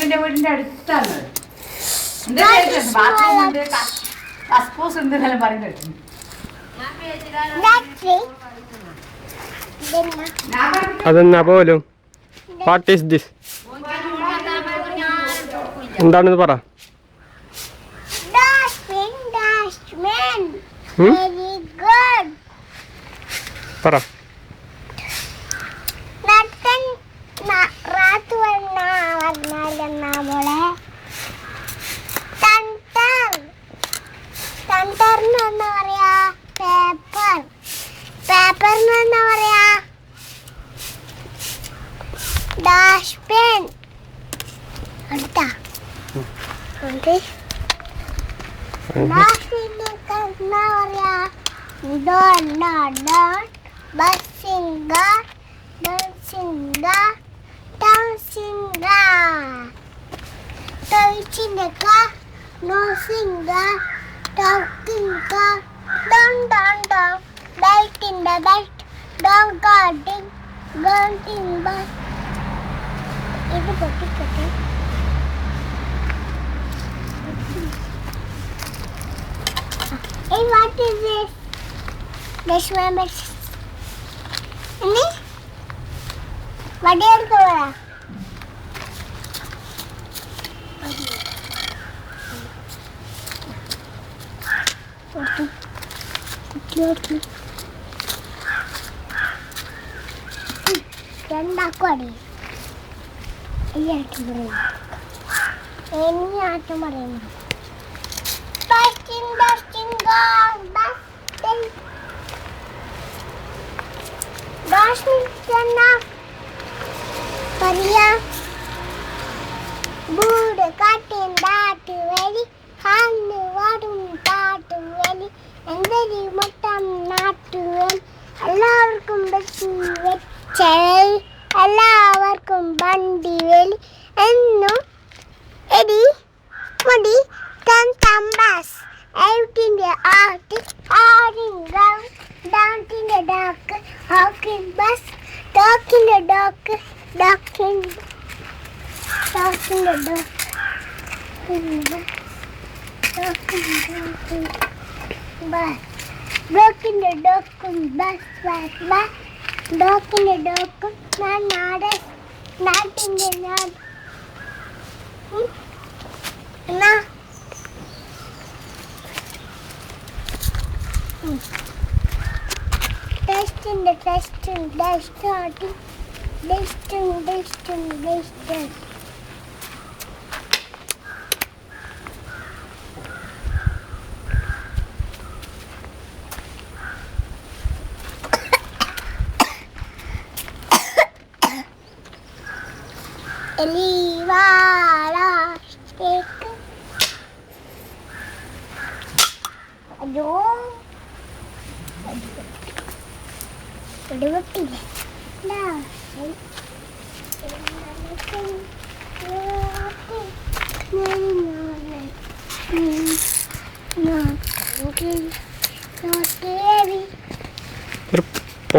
റഹീമിന്റെ വീടിന്റെ അടുത്താണ്. ബാത്റൂമുണ്ട്, കസ്കൂസ് ഉണ്ട് എന്നെല്ലാം പറയുന്നത്. അതെന്നാ പോലും വാട്ട് ഈസ് ദിസ്? എന്താണെന്ന് പറ. പറ. ഡാഷ്പെൻ അടുത്താ ഇത് പൊട്ടിക്കട്ടെ. Hey, what is this? This one is. Ini? What is it? രണ്ടാക്കും ഈ ആറ്റം പറയുന്നു, ഇനി ആറ്റം പറയുന്നു. ബൂട് കാട്ടിൻ താട്ട് വലി ഹാന്ന് വാടും താട്ട് വലി എന്തൊരു മൊത്തം നാട്ടുവൽ എല്ലാവർക്കും വെച്ച് എല്ലാവർക്കും വണ്ടി വലി എന്നും എടി മുടി തമ്പസ് out in the art, out in ground, down in the dark, out in bus, dark in the dark, dark in the dark, in the bus, dark in the bus, dark in the dark, bus, dark in the dark, not in the night. Na testing. Eliwala steak. Ayo. Udah mati ya? Nah. Nah.